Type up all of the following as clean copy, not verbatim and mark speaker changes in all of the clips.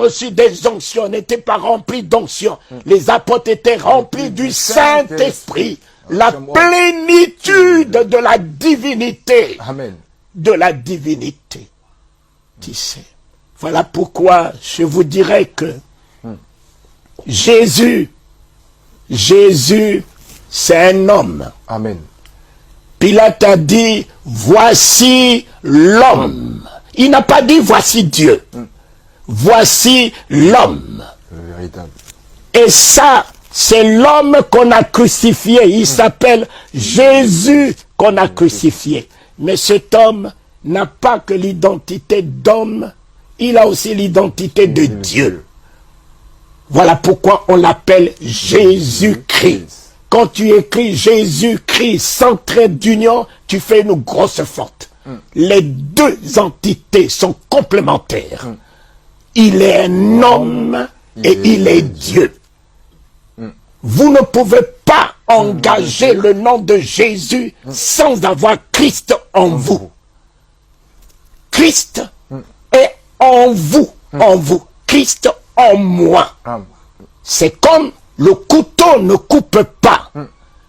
Speaker 1: reçu des onctions, n'étaient pas remplis d'onctions. Les apôtres étaient remplis du Saint-Esprit. La plénitude de la divinité.
Speaker 2: Amen.
Speaker 1: De la divinité. Tu sais. Voilà pourquoi je vous dirais que Jésus, c'est un homme.
Speaker 2: Amen.
Speaker 1: Pilate a dit, voici l'homme. Il n'a pas dit, voici Dieu. Voici l'homme.
Speaker 2: Le véritable.
Speaker 1: Et ça, c'est l'homme qu'on a crucifié. Il s'appelle Jésus qu'on a crucifié. Mais cet homme n'a pas que l'identité d'homme, il a aussi l'identité de Dieu. Voilà pourquoi on l'appelle Jésus-Christ. Quand tu écris Jésus-Christ sans trait d'union, tu fais une grosse faute. Les deux entités sont complémentaires. Il est un homme et il est Dieu. Vous ne pouvez pas engager le nom de Jésus sans avoir Christ en vous. Christ est en vous, Christ en moi. C'est comme le couteau ne coupe pas.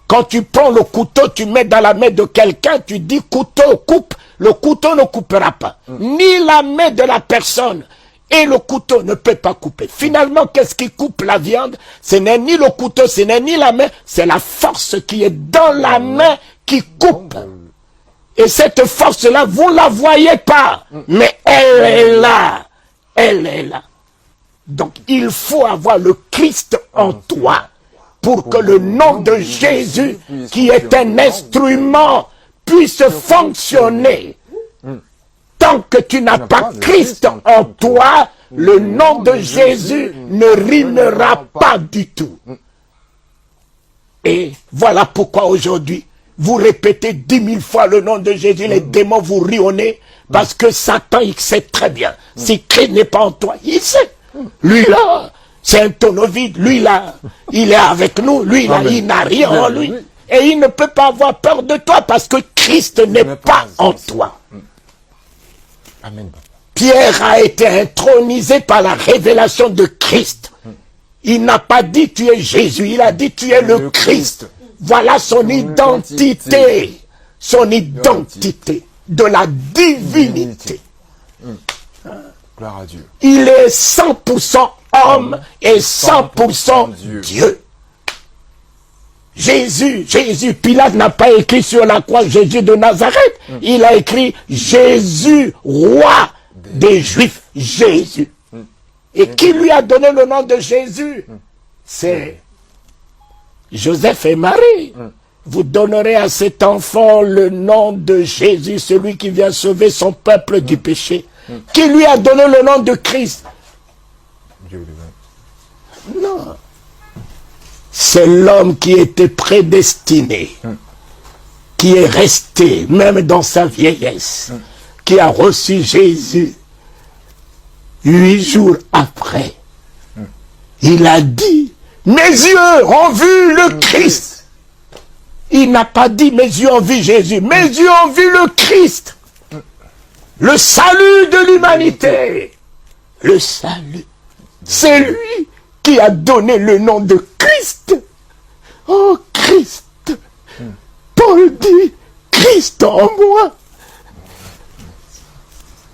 Speaker 1: Quand tu prends le couteau, tu mets dans la main de quelqu'un, tu dis couteau coupe, le couteau ne coupera pas. Ni la main de la personne et le couteau ne peut pas couper. Finalement, qu'est-ce qui coupe la viande? Ce n'est ni le couteau, ce n'est ni la main, c'est la force qui est dans la main qui coupe. Et cette force-là, vous ne la voyez pas, mais elle est là. Elle est là. Donc, il faut avoir le Christ en toi pour que le nom de Jésus, qui est un instrument, puisse fonctionner. Tant que tu n'as pas Christ en toi, le nom de Jésus ne rimera pas du tout. Et voilà pourquoi aujourd'hui, vous répétez 10 000 fois le nom de Jésus, les démons vous rient au nez, parce que Satan, il sait très bien. Si Christ n'est pas en toi, il sait. Lui là, c'est un tonneau vide. Lui là, il est avec nous. Lui là, il n'a rien en lui. Et il ne peut pas avoir peur de toi parce que Christ n'est pas en toi.
Speaker 2: Amen.
Speaker 1: Pierre a été intronisé par la révélation de Christ. Il n'a pas dit tu es Jésus, il a dit tu es le Christ. Voilà son identité. Son identité de la divinité.
Speaker 2: Gloire à Dieu.
Speaker 1: Il est 100% homme et 100% Dieu. Jésus, Pilate n'a pas écrit sur la croix Jésus de Nazareth. Il a écrit Jésus, roi des Juifs. Jésus. Et qui lui a donné le nom de Jésus? C'est Joseph et Marie. Vous donnerez à cet enfant le nom de Jésus, celui qui vient sauver son peuple du péché. Qui lui a donné le nom de Christ? Non. C'est l'homme qui était prédestiné, qui est resté, même dans sa vieillesse, qui a reçu Jésus. 8 jours après, il a dit, mes yeux ont vu le Christ. Il n'a pas dit, mes yeux ont vu Jésus, mes yeux ont vu le Christ. Le salut de l'humanité. Le salut. C'est lui qui a donné le nom de Christ. Oh Christ. Paul dit, Christ en moi.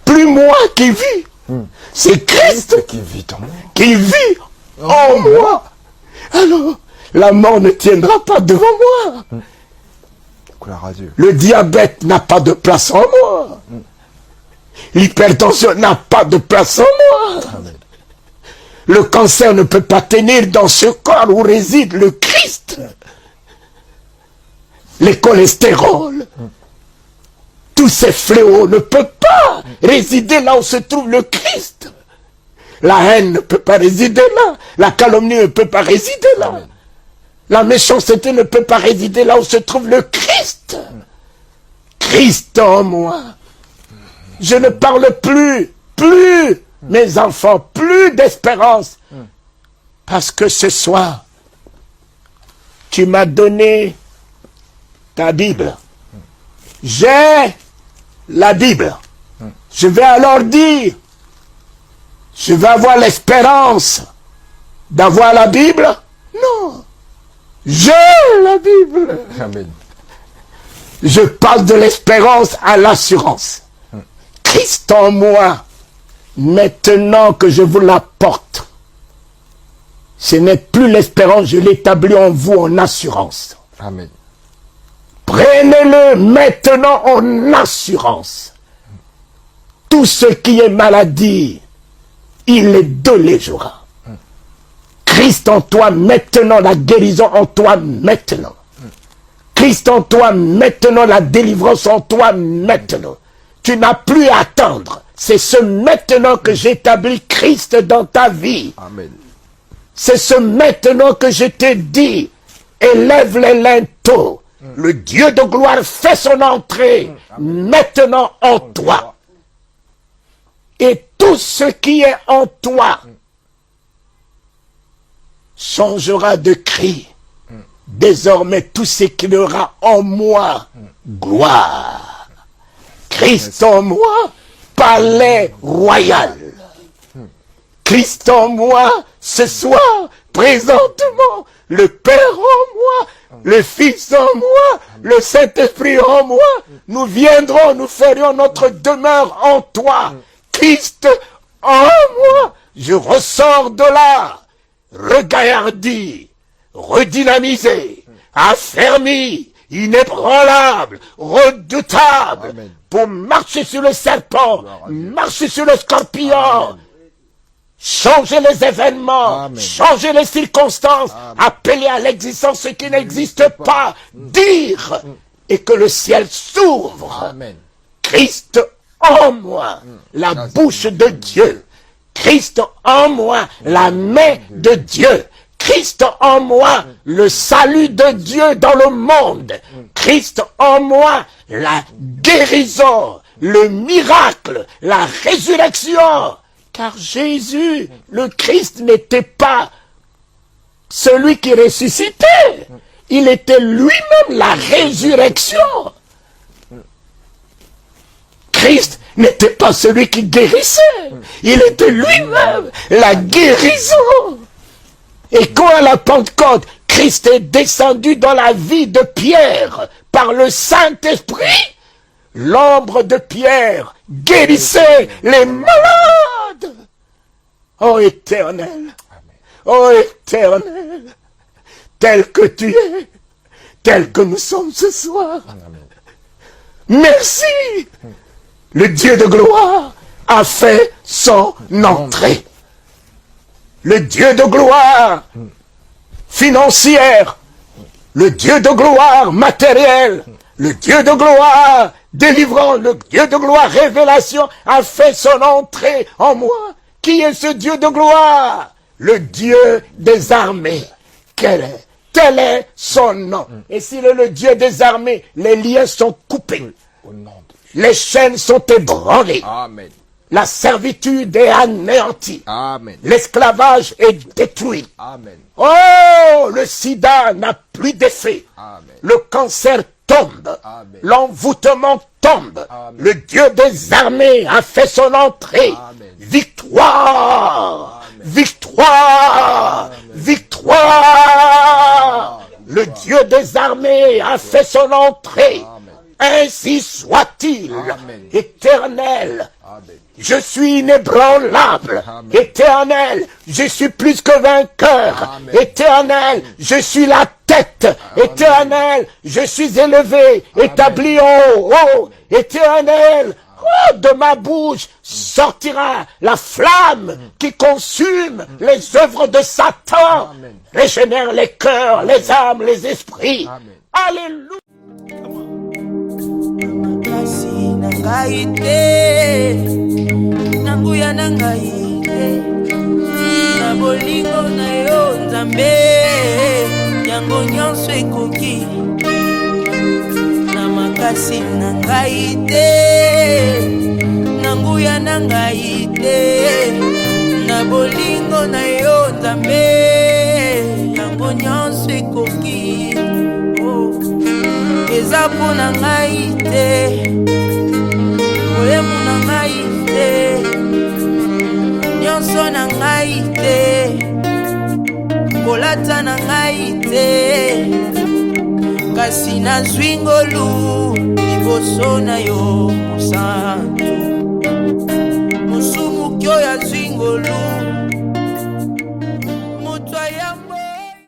Speaker 1: Plus moi qui vis. C'est Christ
Speaker 2: qui vit en moi.
Speaker 1: Qui vit en moi. Alors, la mort ne tiendra pas devant moi.
Speaker 2: Gloire à Dieu.
Speaker 1: Le diabète n'a pas de place en moi. L'hypertension n'a pas de place en moi.
Speaker 2: Amen.
Speaker 1: Le cancer ne peut pas tenir dans ce corps où réside le Christ. Les cholestérols, tous ces fléaux ne peuvent pas résider là où se trouve le Christ. La haine ne peut pas résider là. La calomnie ne peut pas résider là.
Speaker 2: Amen.
Speaker 1: La méchanceté ne peut pas résider là où se trouve le Christ. Christ en moi. Je ne parle plus, mes enfants, plus d'espérance. Parce que ce soir, tu m'as donné ta Bible. J'ai la Bible. Je vais alors dire, Je vais avoir l'espérance d'avoir la Bible? Non. J'ai la Bible.
Speaker 2: Amen.
Speaker 1: Je passe de l'espérance à l'assurance. Christ en moi, maintenant que je vous l'apporte, ce n'est plus l'espérance, je l'établis en vous en assurance.
Speaker 2: Amen.
Speaker 1: Prenez-le maintenant en assurance. Tout ce qui est maladie, il les déléguera. Christ en toi maintenant, la guérison en toi maintenant. Christ en toi maintenant, la délivrance en toi maintenant. Tu n'as plus à attendre. C'est ce maintenant que j'établis Christ dans ta vie.
Speaker 2: Amen.
Speaker 1: C'est ce maintenant que je t'ai dit. Élève les linteaux. Le Dieu de gloire fait son entrée maintenant en toi. Et tout ce qui est en toi changera de cri. Désormais, tout ce qui aura en moi, gloire. Christ en moi, palais royal. Christ en moi, ce soir, présentement, le Père en moi, le Fils en moi, le Saint-Esprit en moi, nous viendrons, nous ferions notre demeure en toi. Christ en moi, je ressors de là, regaillardi, redynamisé, affermi, inébranlable, redoutable,
Speaker 2: Amen.
Speaker 1: pour marcher sur le serpent, marcher sur le scorpion,
Speaker 2: Amen.
Speaker 1: changer les événements,
Speaker 2: Amen.
Speaker 1: changer les circonstances, appeler à l'existence ce qui n'existe pas, dire, et que le ciel s'ouvre.
Speaker 2: Amen.
Speaker 1: Christ en moi, la bouche de Dieu. Christ en moi, la main de Dieu. Christ en moi, le salut de Dieu dans le monde. Christ en moi, la guérison, le miracle, la résurrection. Car Jésus, le Christ, n'était pas celui qui ressuscitait. Il était lui-même la résurrection. Christ n'était pas celui qui guérissait. Il était lui-même la guérison. Et quand à la Pentecôte, Christ est descendu dans la vie de Pierre par le Saint-Esprit, l'ombre de Pierre guérissait les malades. Ô Éternel, ô Éternel, tel que tu es, tel que nous sommes ce soir. Merci. Le Dieu de gloire a fait son entrée. Le Dieu de gloire financière, le Dieu de gloire matériel, le Dieu de gloire délivrant, le Dieu de gloire révélation a fait son entrée en moi. Qui est ce Dieu de gloire? Le Dieu des armées. Quel est? Tel est son nom. Et s'il est le Dieu des armées, les liens sont coupés.
Speaker 2: Au nom de
Speaker 1: Les chaînes sont ébranlées.
Speaker 2: Amen.
Speaker 1: La servitude est anéantie.
Speaker 2: Amen.
Speaker 1: L'esclavage est détruit.
Speaker 2: Amen.
Speaker 1: Oh, le sida n'a plus d'effet.
Speaker 2: Amen.
Speaker 1: Le cancer tombe.
Speaker 2: Amen.
Speaker 1: L'envoûtement tombe.
Speaker 2: Amen.
Speaker 1: Le Dieu des armées a fait son entrée.
Speaker 2: Amen.
Speaker 1: Victoire.
Speaker 2: Amen.
Speaker 1: Victoire.
Speaker 2: Amen.
Speaker 1: Victoire.
Speaker 2: Amen.
Speaker 1: Le Dieu des armées a fait son entrée.
Speaker 2: Amen.
Speaker 1: Ainsi soit-il.
Speaker 2: Amen.
Speaker 1: Éternel.
Speaker 2: Amen.
Speaker 1: Je suis inébranlable.
Speaker 2: Amen.
Speaker 1: Éternel, je suis plus que vainqueur.
Speaker 2: Amen.
Speaker 1: Éternel, je suis la tête.
Speaker 2: Amen.
Speaker 1: Éternel, je suis élevé, établi en haut. Éternel, oh, de ma bouche sortira la flamme qui consume les œuvres de Satan.
Speaker 2: Amen.
Speaker 1: Régénère les cœurs, les âmes, les esprits.
Speaker 2: Amen.
Speaker 1: Alléluia.
Speaker 3: makasi na ngai te na nguya na ngai te na bolingo na yo nzambe yango nyonso ekoki na makasi na ngai te na nguya na ngai te na bolingo na yo nzambe yango nyonso ekoki eza mpo na ngai te oyemo na ngai te nyonso na ngai te, kolata na ngai te, kasi nazwi ngolu liboso na yo mosantu.